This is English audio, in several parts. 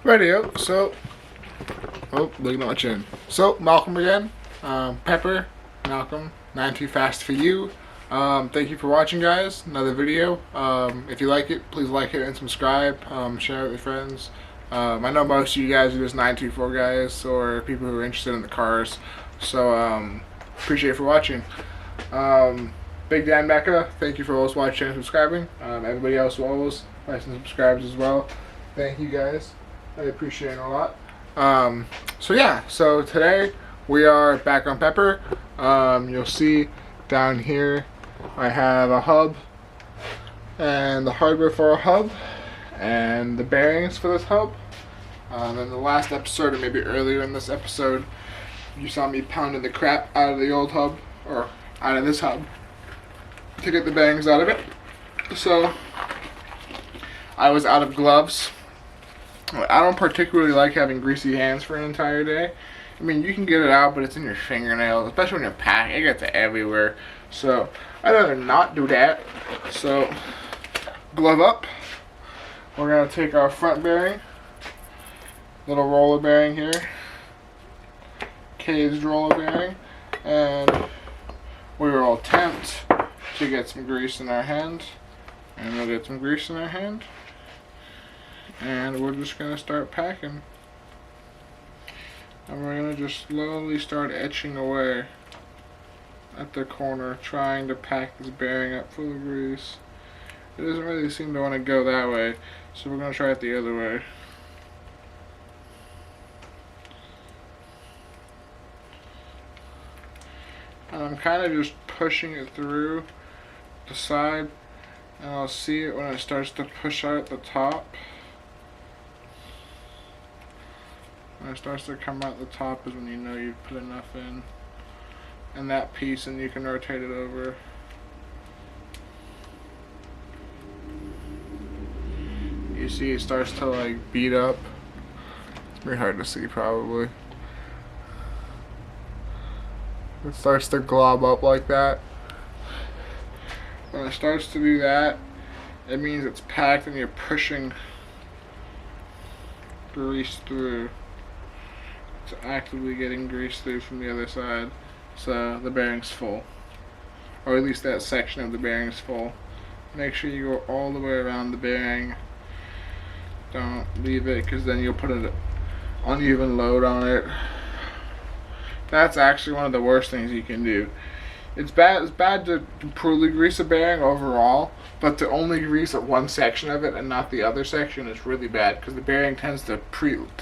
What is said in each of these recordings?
Radio. So, looking at my chin. So, Malcolm again. Pepper, Malcolm, 9 Too Fast for You. Thank you for watching, guys. Another video. If you like it, please like it and subscribe. Share it with your friends. I know most of you guys are just 924 guys or people who are interested in the cars. So, appreciate it for watching. Big Dan Mecca, thank you for always watching and subscribing. Everybody else who always likes and subscribes as well. Thank you guys. I appreciate it a lot. So today we are back on Pepper. You'll see down here I have a hub and the hardware for a hub and the bearings for this hub. In the last episode, or maybe earlier in this episode, you saw me pounding the crap out of the old hub, or out of this hub, to get the bearings out of it. So I was out of gloves. I don't particularly like having greasy hands for an entire day. I mean, you can get it out, but it's in your fingernails, especially when you're packing. It gets everywhere. So I'd rather not do that. So glove up. We're going to take our front bearing, little roller bearing here, caged roller bearing, and we will attempt to get some grease in our hand. And we'll get some grease in our hand. And we're just going to start packing. And we're going to just slowly start etching away at the corner, trying to pack this bearing up full of grease. It doesn't really seem to want to go that way, so we're going to try it the other way. And I'm kind of just pushing it through the side, and I'll see it when it starts to push out the top. When it starts to come out the top is when you know you've put enough in. And that piece, and you can rotate it over. You see it starts to like beat up. It's very hard to see probably. It starts to glob up like that. When it starts to do that, it means it's packed and you're pushing grease through. It's actively getting grease through from the other side, so the bearing's full, or at least that section of the bearing is full. Make sure you go all the way around the bearing. Don't leave it, because then you'll put an uneven load on it. That's actually one of the worst things you can do. It's bad to poorly grease a bearing overall, but to only grease at one section of it and not the other section is really bad, because the bearing tends to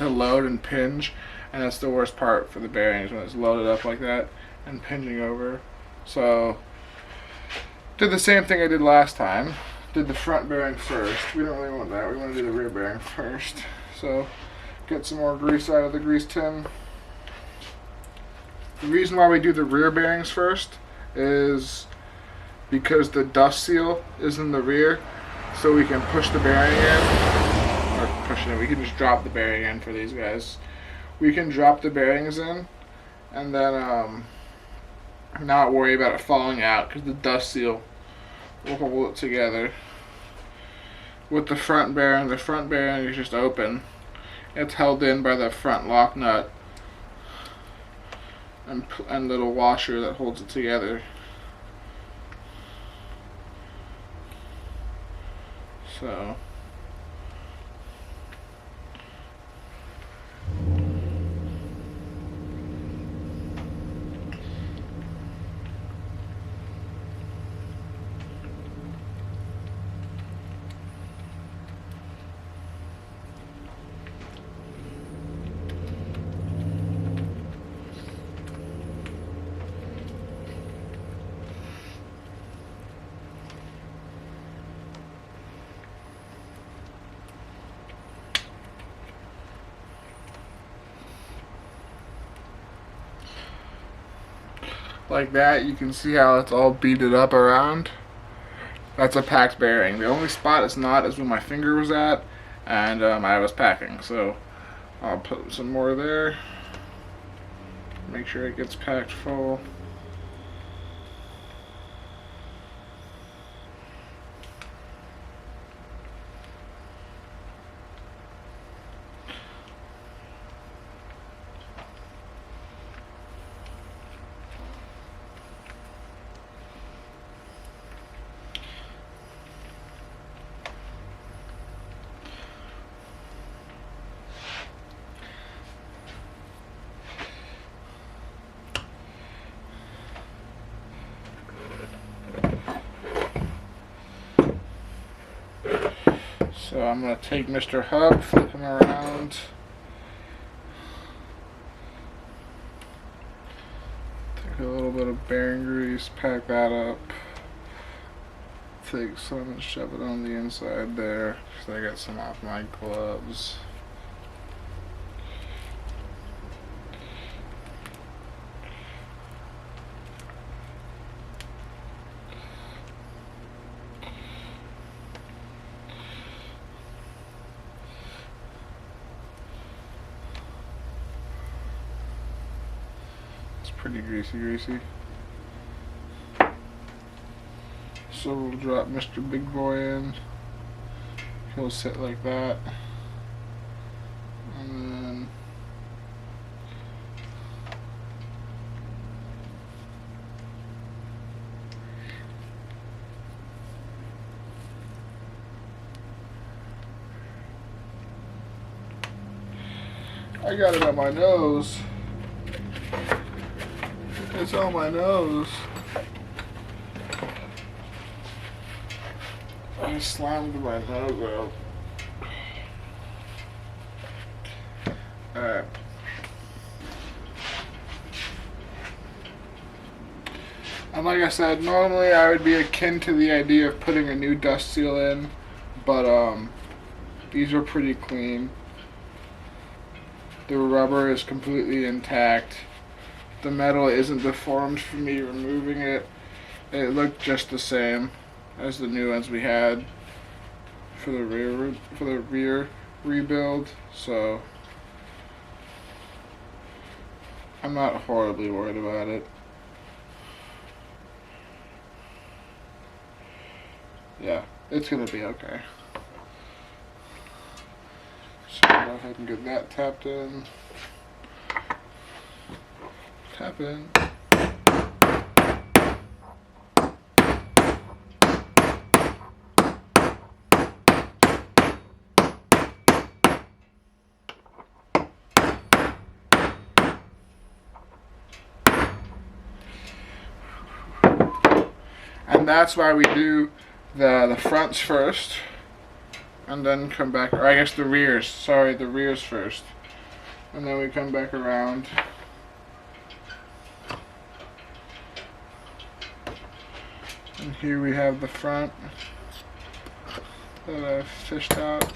load and pinch. And that's the worst part for the bearings, when it's loaded up like that and pinging over. So, did the same thing I did last time. Did the front bearing first. We don't really want that. We want to do the rear bearing first. So, get some more grease out of the grease tin. The reason why we do the rear bearings first is because the dust seal is in the rear. So we can push the bearing in. Or push it in. We can just drop the bearing in for these guys. We can drop the bearings in and then not worry about it falling out, because the dust seal will hold it together. With the front bearing is just open. It's held in by the front lock nut and little washer that holds it together. So like that, you can see how it's all beaded up around. That's a packed bearing. The only spot it's not is where my finger was at, and I was packing. So I'll put some more there. Make sure it gets packed full. I'm going to take Mr. Hub, flip him around. Take a little bit of bearing grease, pack that up. Take some and shove it on the inside there, because I got some off my gloves. It's pretty greasy. So we'll drop Mr. Big Boy in. He'll sit like that. And then I got it on my nose. It's on my nose. I slammed my nose out. Alright. And like I said, normally I would be akin to the idea of putting a new dust seal in, but these are pretty clean. The rubber is completely intact. The metal isn't deformed from me removing it. It looked just the same as the new ones we had for the rear rebuild, so I'm not horribly worried about it. Yeah, it's gonna be okay. So go ahead and get that tapped in. Tap in. And that's why we do the fronts first, and then come back, or I guess the rears, sorry, the rears first. And then we come back around. And here we have the front that I've fished out.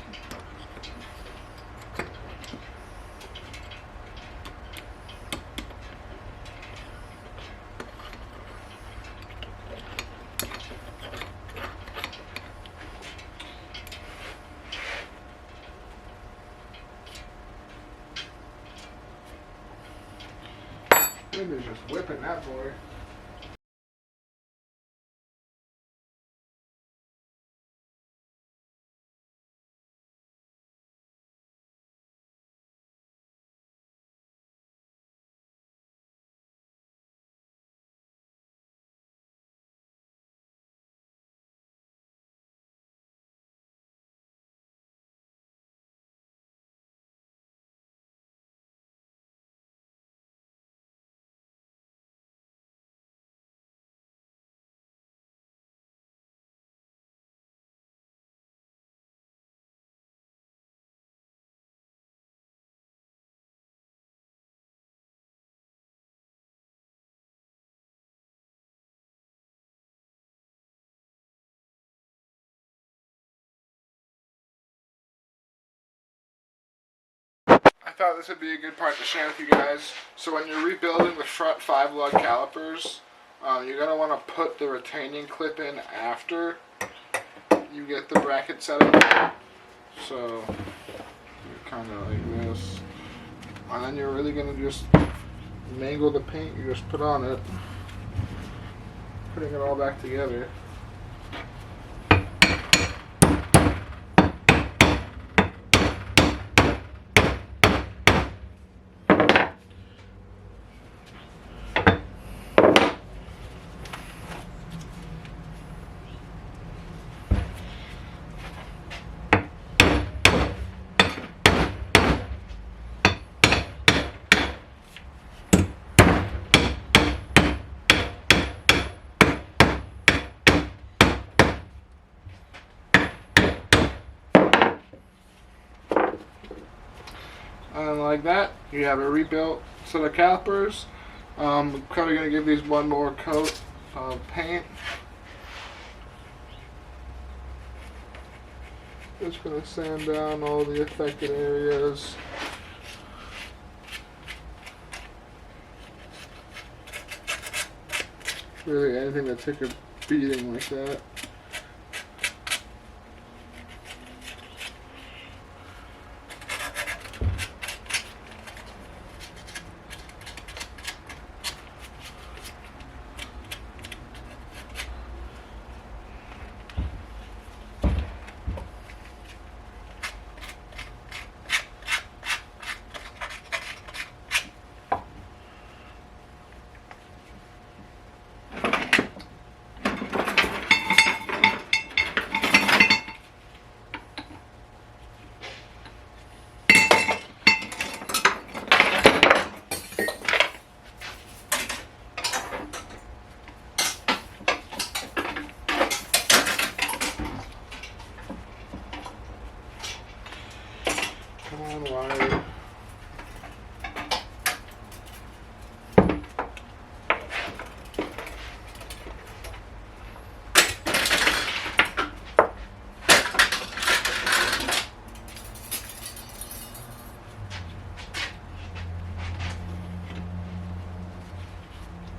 Maybe just whipping that boy. I thought this would be a good part to share with you guys. So when you're rebuilding the front 5-lug calipers, you're going to want to put the retaining clip in after you get the bracket set up. So kind of like this. And then you're really going to just mangle the paint you just put on it, putting it all back together. And like that, you have a rebuilt set of calipers. I'm probably going to give these one more coat of paint. Just going to sand down all the affected areas. Really anything that took a beating like that. Come on, wire.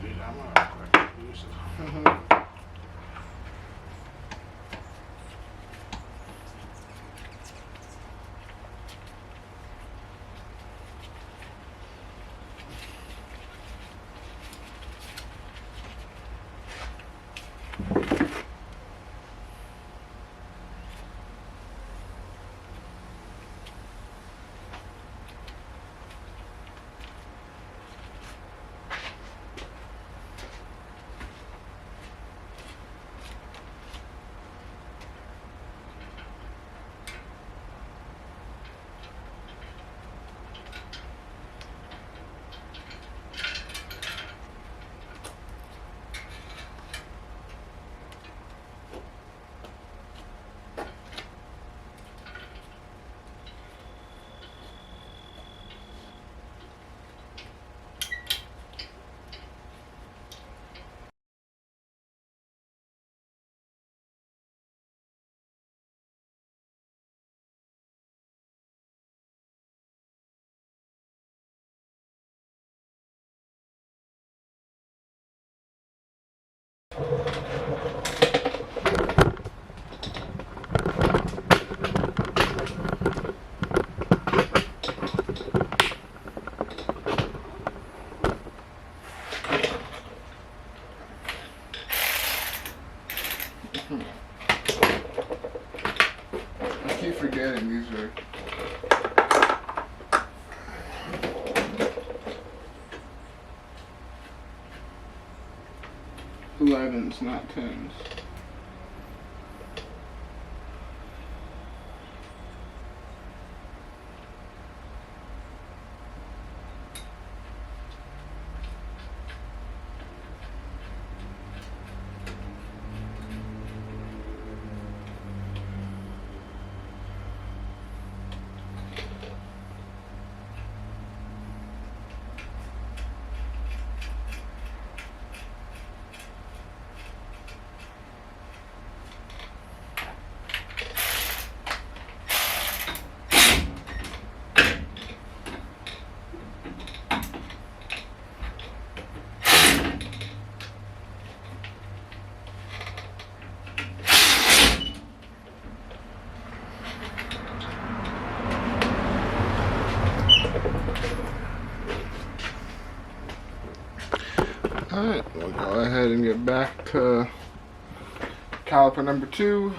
Dude, I'm gonna use it. I keep forgetting these are 11s, not 10s. Alright, we'll go ahead and get back to caliper number 2.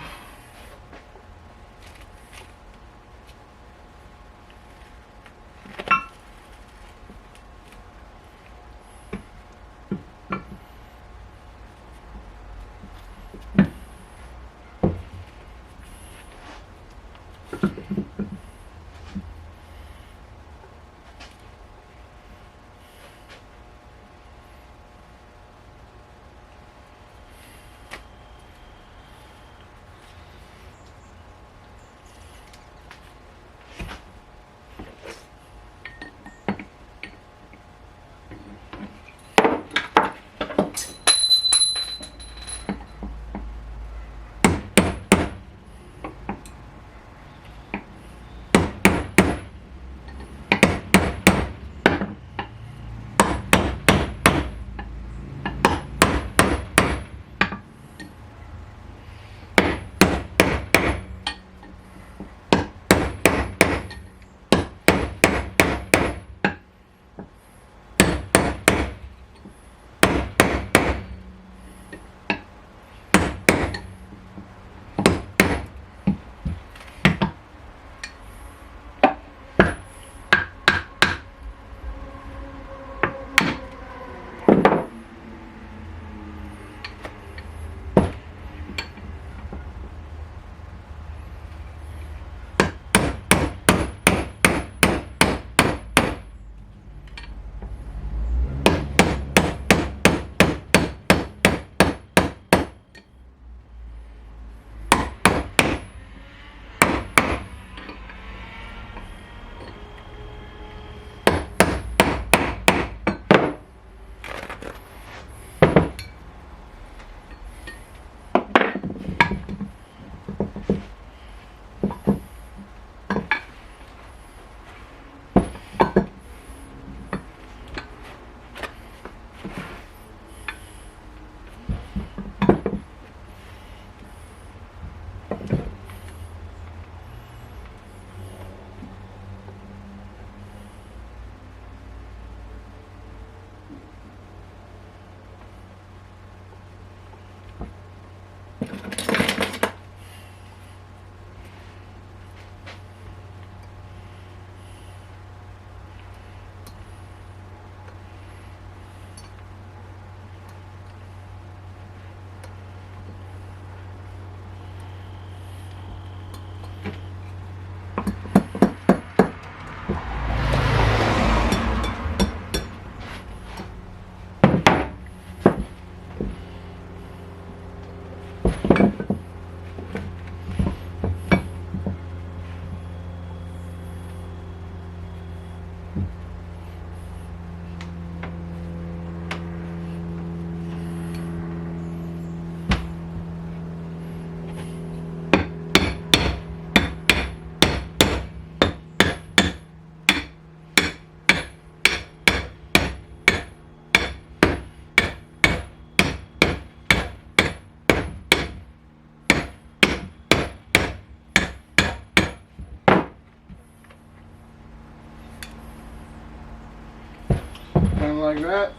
And like that,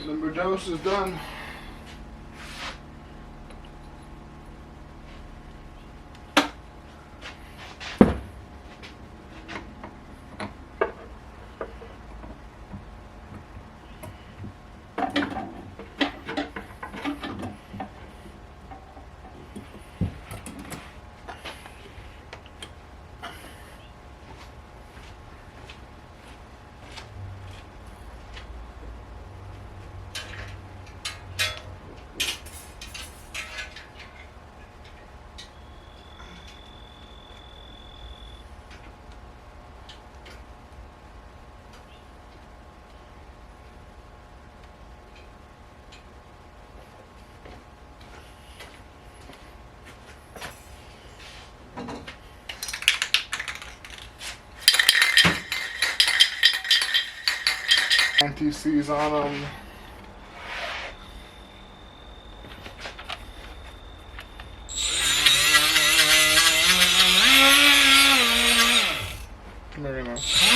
number dose is done. Anti-seize on them. Very nice.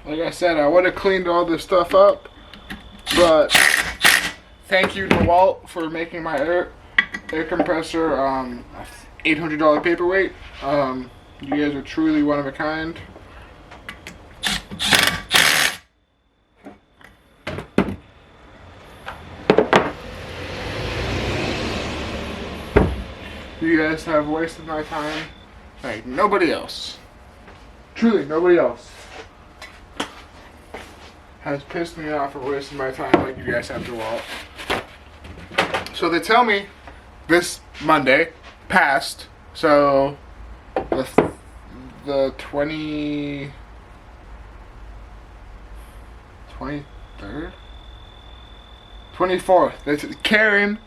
Like I said, I would have cleaned all this stuff up, but thank you to Walt for making my air compressor $800 paperweight. You guys are truly one of a kind. You guys have wasted my time like nobody else. Truly, nobody else has pissed me off for wasting my time like you guys have to Walt. So they tell me this Monday passed, so the 23rd? 24th. Karen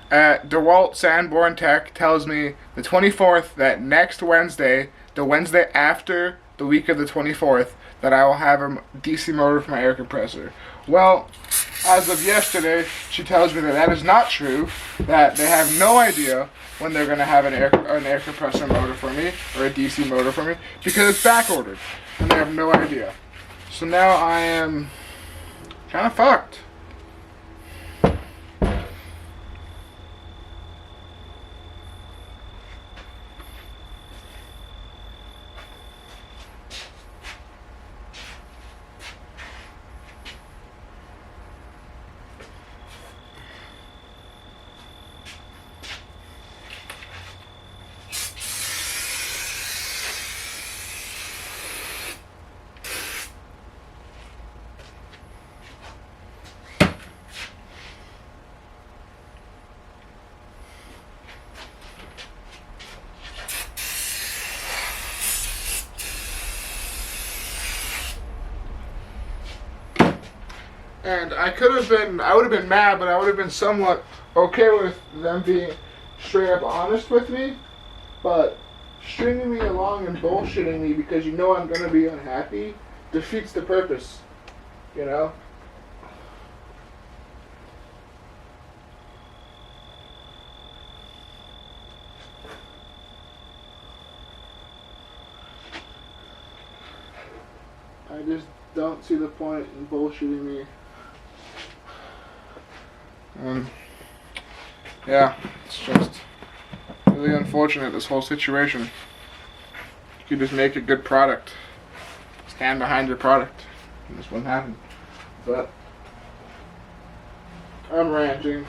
at DeWalt Sanborn Tech tells me the 24th, that next Wednesday, the Wednesday after the week of the 24th, that I will have a DC motor for my air compressor. Well, as of yesterday, she tells me that that is not true, that they have no idea when they're going to have an air compressor motor for me, or a DC motor for me, because it's back ordered, and they have no idea. So now I am kind of fucked. And I would have been mad, but I would have been somewhat okay with them being straight up honest with me. But stringing me along and bullshitting me because you know I'm going to be unhappy defeats the purpose, you know? I just don't see the point in bullshitting me. Yeah, it's just really unfortunate, this whole situation. You could just make a good product. Stand behind your product. And this wouldn't happen. But I'm ranting.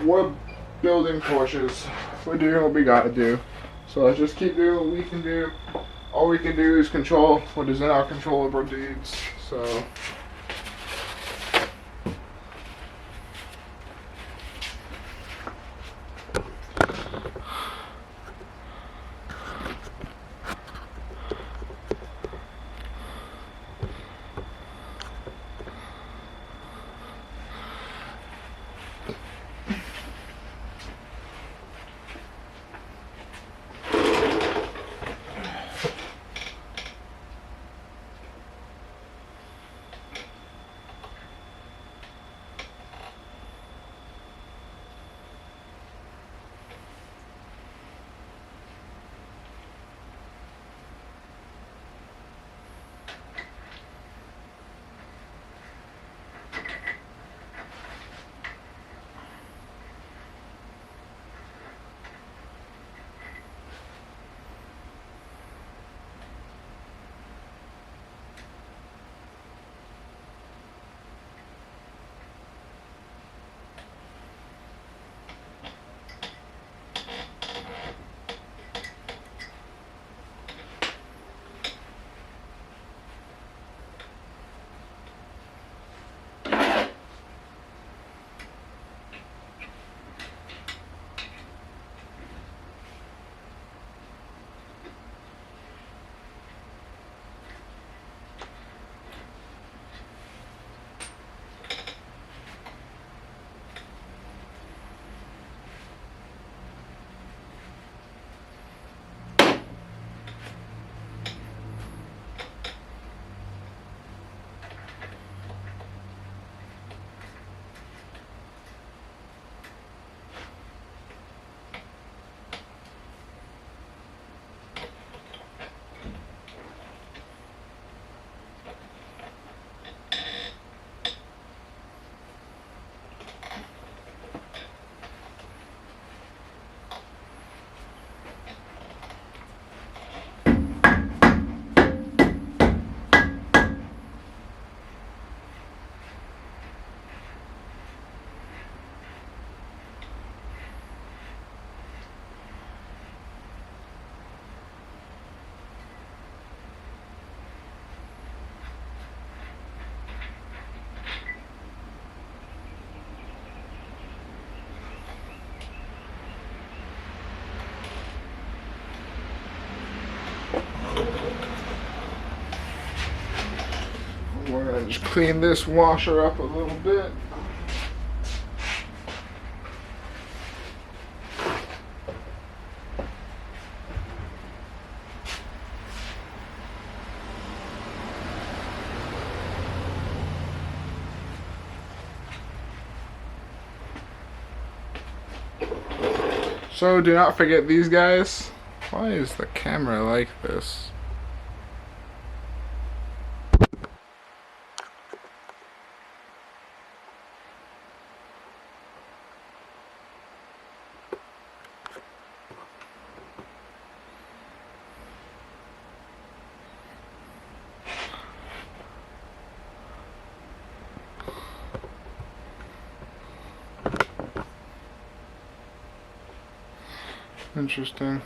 We're building Porsches. We're doing what we gotta do. So let's just keep doing what we can do. all we can do is control what is in our controllable deeds. So. We're gonna just clean this washer up a little bit. So do not forget these guys. Why is the camera like this? Interesting.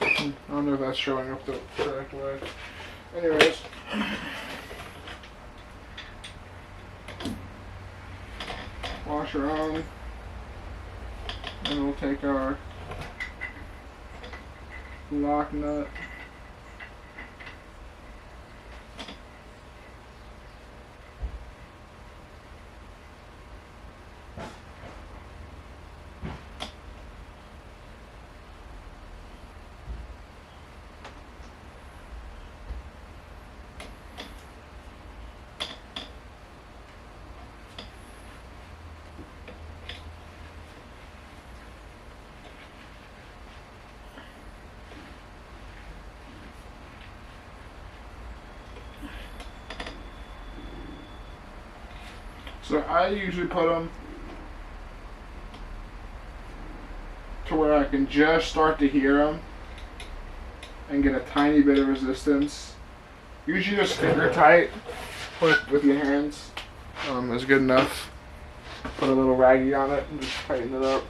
I don't know if that's showing up the correct way. Anyways. Washer on. And we'll take our lock nut. So I usually put them to where I can just start to hear them and get a tiny bit of resistance. Usually just finger tight with your hands. is good enough. Put a little raggy on it and just tighten it up.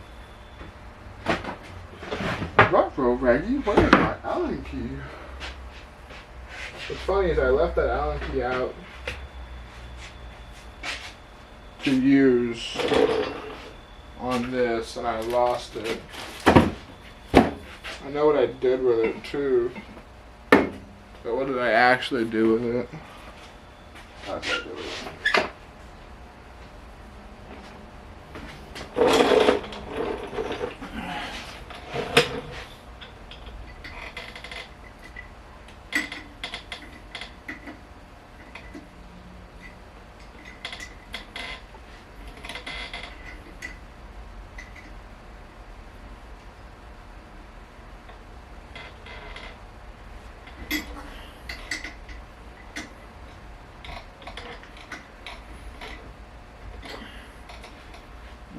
Ruh-roh, raggy, where is my Allen key? What's funny is I left that Allen key out to use on this and I lost it. I know what I did with it too, but what did I actually do with it? That's what I did with it.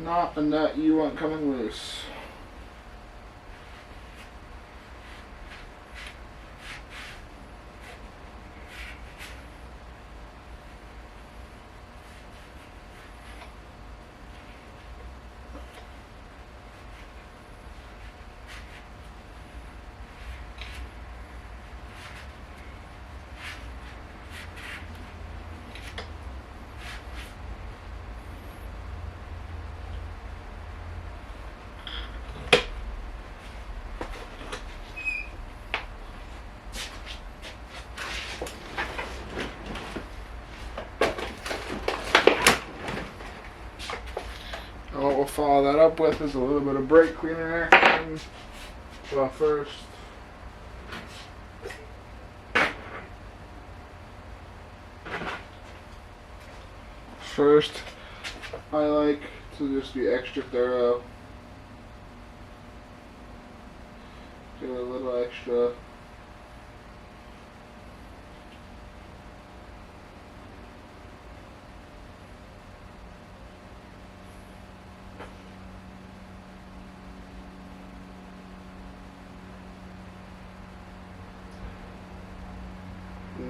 Not a nut you want coming loose. And what we'll follow that up with is a little bit of brake cleaner action. Well, first, I like to just be extra thorough. Do a little extra.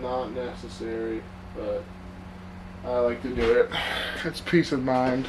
Not necessary, but I like to do it. It's peace of mind.